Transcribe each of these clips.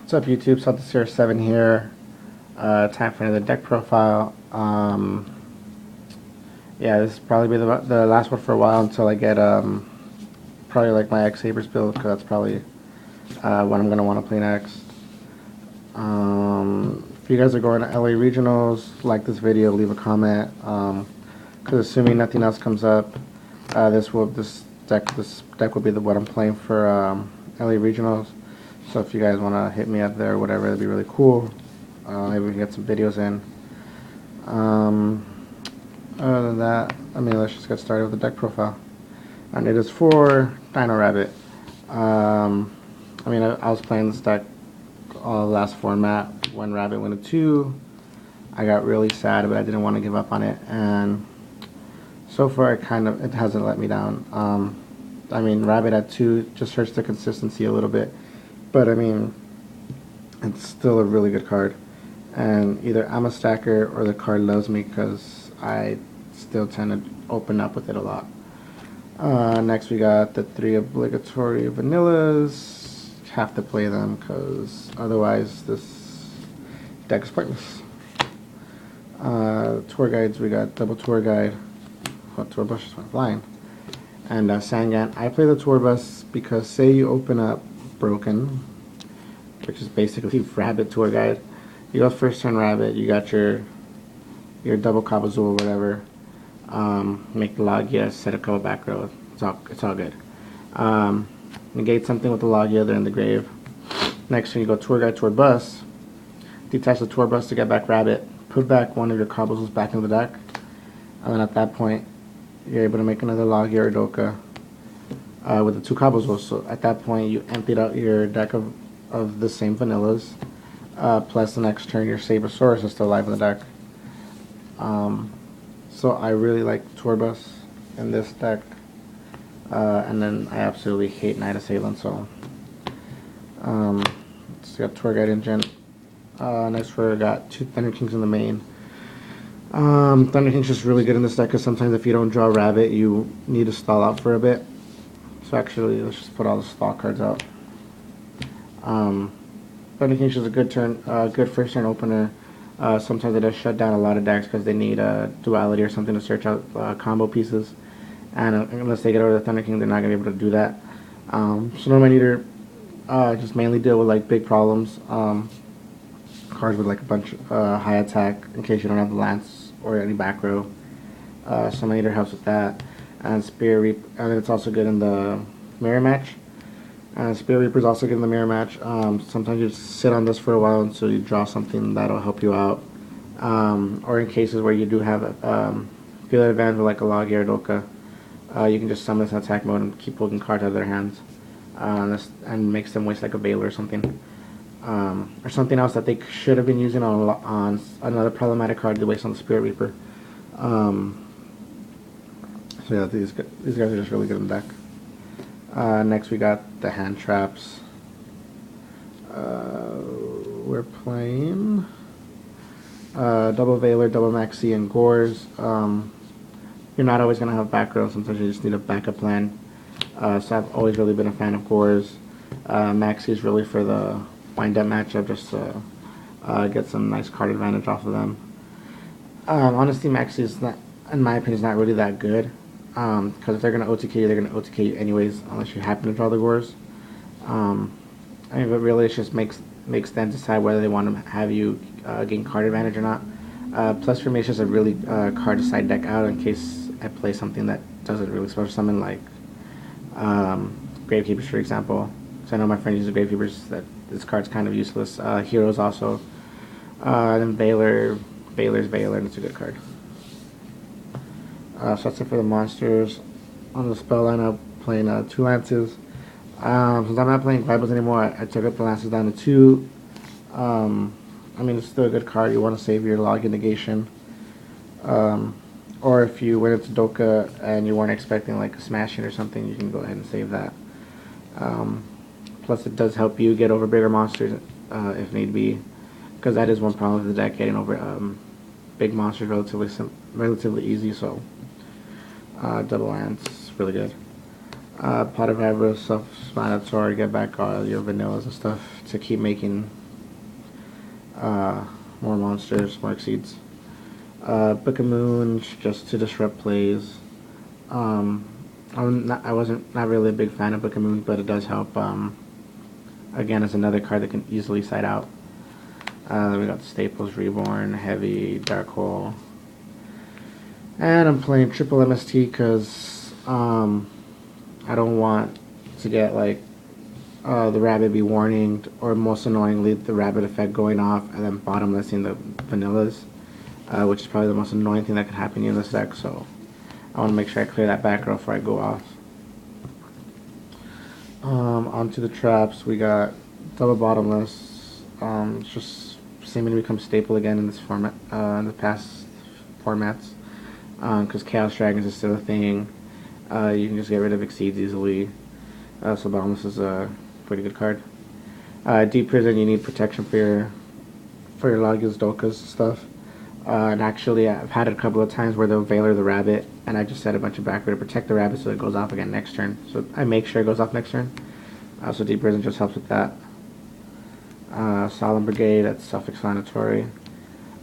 What's up, YouTube? Celtics07 here. Time for another deck profile. Yeah, this is probably be the last one for a while until I get probably like my X-Sabers build, because that's probably what I'm gonna want to play next. If you guys are going to LA Regionals, like this video, leave a comment. Because assuming nothing else comes up, this deck will be what I'm playing for LA Regionals. So if you guys want to hit me up there or whatever, that'd be really cool. Maybe we can get some videos in. Other than that, let's just get started with the deck profile. And it is for Dino-Rabbit. I was playing this deck last format when Rabbit went to 2. I got really sad, but I didn't want to give up on it. And so far, it hasn't let me down. Rabbit at 2 just hurts the consistency a little bit. But it's still a really good card, and either I'm a stacker or the card loves me because I still tend to open up with it a lot. Next we got the 3 obligatory vanillas. Have to play them because otherwise this deck is pointless. Tour guides, we got double tour guide. Tour bus just went flying. And Sangan. I play the tour bus because say you open up Broken, which is basically Rabbit tour guide. You go first turn Rabbit, you got your double Kabazool or whatever. Make the Logia, set a couple back row. It's all good. Negate something with the Logia, they're in the grave. Next when you go tour guide, tour bus, detach the tour bus to get back Rabbit. Put back one of your Kabazools back in the deck, and then at that point you're able to make another Logia or Doka. With the 2 Kabazools, so at that point you emptied out your deck of the same vanillas, plus the next turn your Sabersaurus is still alive in the deck. So I really like Tour Bus in this deck, and then I absolutely hate Night Assailant, so let's got Tour Guide Engine. Next we got 2 Thunder Kings in the main. Thunder King's just really good in this deck because sometimes if you don't draw Rabbit you need to stall out for a bit. So actually, let's just put all the stall cards out. Thunder King's just a good first turn opener. Sometimes it does shut down a lot of decks because they need a duality or something to search out combo pieces. And unless they get over the Thunder King, they're not going to be able to do that. So normally either just mainly deal with like big problems. Cards with like a bunch of high attack in case you don't have the Lance or any back row. Summon Eater helps with that. And Spear Reaper, and it's also good in the mirror match. And Spear Reaper is also good in the mirror match. Sometimes you just sit on this for a while until you draw something that'll help you out. Or in cases where you do have feel advantage with like a Logia or Doka, you can just summon this in attack mode and keep pulling cards out of their hands. And makes them waste like a Veiler or something. Or something else that they should have been using on another problematic card to waste on the Spirit Reaper. So yeah, these guys are just really good in the deck. Next we got the hand traps. We're playing double Veiler, double Maxi, and Gores. You're not always going to have back row. Sometimes you just need a backup plan. So I've always really been a fan of Gores. Maxi is really for the wind-up matchup, just to get some nice card advantage off of them. Honestly, Maxi is not, in my opinion, is not really that good. Because if they're going to OTK you, they're going to OTK you anyways, unless you happen to draw the Gores. But really, it just makes them decide whether they want to have you gain card advantage or not. Plus, for me, it's just a really card to side deck out in case I play something that doesn't really special summon, like Gravekeepers, for example. Because I know my friend uses Gravekeepers, that this card's kind of useless. Heroes also. Then Veiler's Veiler, and it's a good card. So that's it for the monsters. On the spell lineup, playing 2 Lances. Since I'm not playing Bibles anymore, I took up the Lances down to 2. It's still a good card. You want to save your Logia negation. Or if you went into Doka and you weren't expecting like a smashing or something, you can go ahead and save that. Plus it does help you get over bigger monsters if need be. Because that is one problem with the deck, getting over big monsters relatively easy, so double lands, really good. Pot of Avarice, self-explanatory, get back all your vanillas and stuff to keep making more monsters, more exceeds. Book of Moon, just to disrupt plays. Um, I wasn't not really a big fan of Book of Moon, but it does help. Again, it's another card that can easily side out. We got the Staples, Reborn, Heavy, Dark Hole. And I'm playing triple MST because I don't want to get like the rabbit be warninged, or most annoyingly the rabbit effect going off and then bottomlessing the vanillas, which is probably the most annoying thing that could happen in this deck, so I want to make sure I clear that back row before I go off. Onto the traps, we got double bottomless. It's just seeming to become staple again in this format, in the past formats, because Chaos Dragons is still a thing. You can just get rid of Exceeds easily, so bottomless is a pretty good card. Deep Prison, you need protection for your Logias, Dolkas, stuff. And actually, I've had it a couple of times where they'll Valor the Rabbit, and I just set a bunch of back row to protect the rabbit so it goes off again next turn. So I make sure it goes off next turn. So Deep Prison just helps with that. Solemn Brigade, that's self-explanatory.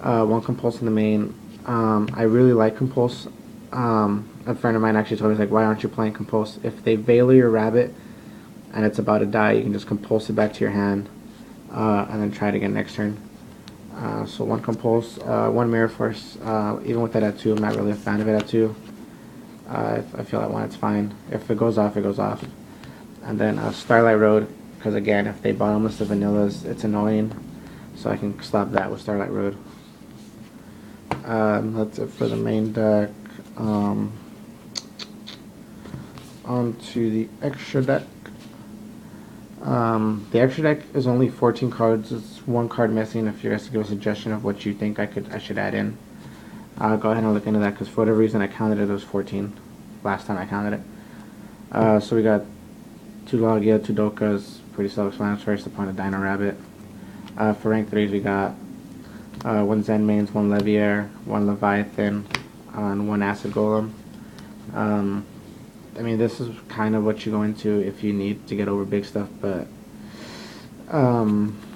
One Compulse in the main. I really like Compulse. A friend of mine actually told me, like, why aren't you playing Compulse? If they Valor your rabbit and it's about to die, you can just Compulse it back to your hand, and then try it again next turn. So one Compulse, one Mirror Force. Even with that at 2, I'm not really a fan of it at 2. I feel that one, it's fine. If it goes off, it goes off. And then Starlight Road, because again, if they bottomless the vanillas, it's annoying. So I can stop that with Starlight Road. That's it for the main deck. Onto the extra deck. The extra deck is only 14 cards. It's one card missing. If you guys give a suggestion of what you think I should add in, I'll go ahead and look into that, because for whatever reason I counted it as 14 last time I counted it. So we got 2 Logia, 2 Dolkas, pretty self-explanatory. It's the point of Dino-Rabbit. For rank 3s we got 1 Zen Mains, 1 Leviair, 1 Leviathan, and 1 Acid Golem. I mean, this is kind of what you go into if you need to get over big stuff, but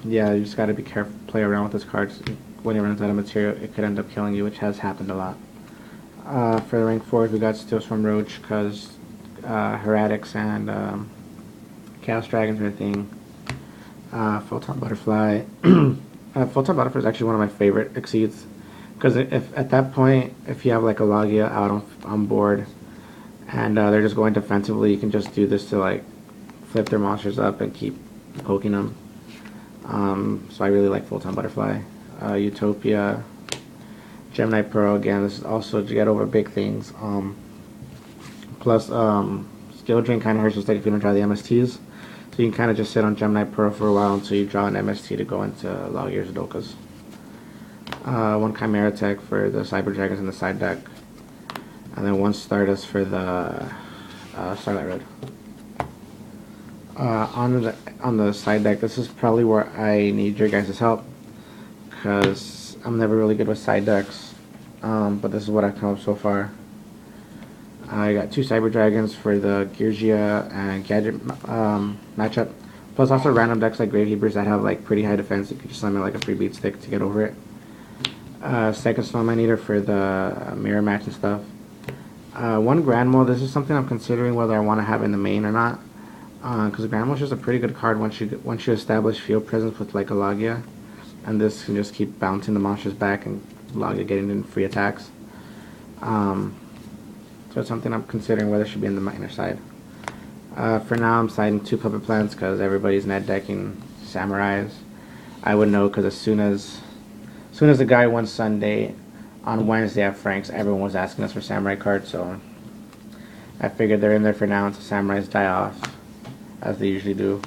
yeah, you just got to be careful, play around with this card. When it runs out of material, it could end up killing you, which has happened a lot. For the rank 4s, we got Steel Storm Roach, because Heretics and Chaos Dragons are a thing. Photon Butterfly. Photon Butterfly is actually one of my favorite Exceeds, because if at that point, if you have like a Logia out on board, and they're just going defensively, you can just do this to like flip their monsters up and keep poking them. So I really like Photon Butterfly. Utopia, Gemini Pearl, again, this is also to get over big things. Plus, Skill Drain kind of hurts just like if you don't draw the MSTs. So you can kind of just sit on Gemini Pearl for a while until you draw an MST to go into Logias or Dolkas. 1 Chimera Tech for the Cyber Dragons in the side deck. And then 1 Stardust for the Starlight Road. On the side deck, this is probably where I need your guys' help, because I'm never really good with side decks, but this is what I've come up so far. I got 2 Cyber Dragons for the Geargia and Gadget matchup, plus also random decks like Gravekeepers that have like pretty high defense. You can just summon like a free beat stick to get over it. 2nd Snowman Eater for the mirror match and stuff. 1 Grand Mole, this is something I'm considering whether I want to have in the main or not, because Grand Mole is just a pretty good card once you establish field presence with like a Logia, and this can just keep bouncing the monsters back and Logia getting in free attacks. So it's something I'm considering whether it should be in the minor side. For now, I'm siding 2 Puppet Plants because everybody's net decking Samurais. I would know, because as soon as the guy won Sunday, on Wednesday at Frank's, everyone was asking us for Samurai cards, so I figured they're in there for now until Samurais die off, as they usually do.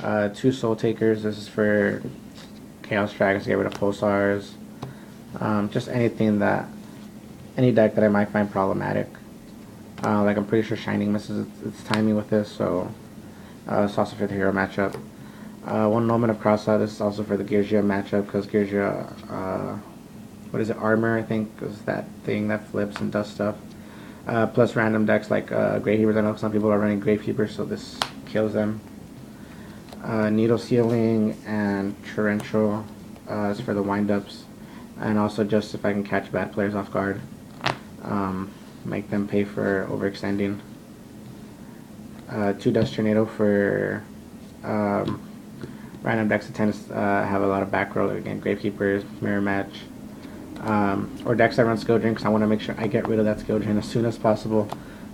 2 Soul Takers, this is for Chaos Dragons to get rid of Pulsars. Just any deck that I might find problematic. Like I'm pretty sure Shining misses its timing with this, so it's also for the hero matchup. 1 Moment of Crossout, this is also for the Geargia matchup, because Geargia, what is it, Armor, I think, is that thing that flips and does stuff. plus random decks like Gravekeepers. I know some people are running Gravekeepers, so this kills them. Needle Sealing and Torrential is for the windups, and also just if I can catch bad players off guard, make them pay for overextending. 2 Dust Tornado for random decks that tend to have a lot of back row, again, Gravekeepers, Mirror Match, or decks that run Skill Drain, because I want to make sure I get rid of that Skill Drain as soon as possible.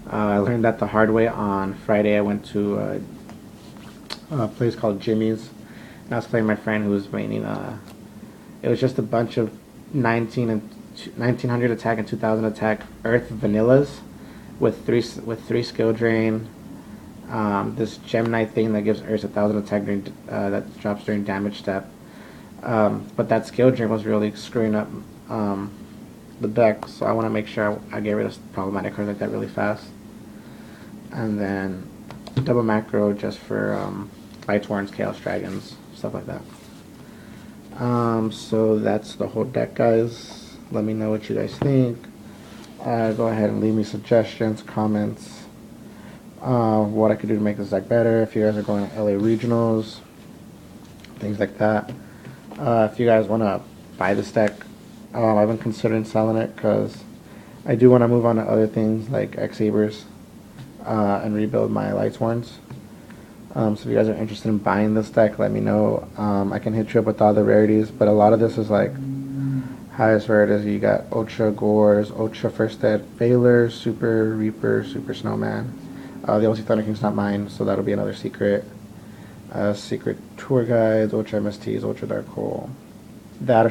I learned that the hard way on Friday. I went to a place called Jimmy's, and I was playing my friend who was maining, it was just a bunch of 1900 attack and 2000 attack Earth Vanillas with three Skill Drain, this Gem Knight thing that gives Earth 1000 attack during, that drops during damage step. But that Skill Drain was really screwing up the deck, so I want to make sure I get rid of problematic cards like that really fast. And then double macro just for Light Warrens, Chaos Dragons, stuff like that. So that's the whole deck, guys. Let me know what you guys think. Go ahead and leave me suggestions, comments, what I could do to make this deck better. If you guys are going to LA Regionals, things like that. If you guys want to buy this deck, I've been considering selling it because I do want to move on to other things like X-Sabers and rebuild my Light Warrens. So if you guys are interested in buying this deck, let me know. I can hit you up with all the rarities, but a lot of this is like highest rarities. You got Ultra Gores, Ultra First Ed Veiler, Super Reaper, Super Snowman. The OC Thunder King's not mine, so that'll be another secret. Secret Tour Guides, Ultra MSTs, Ultra Dark Hole. That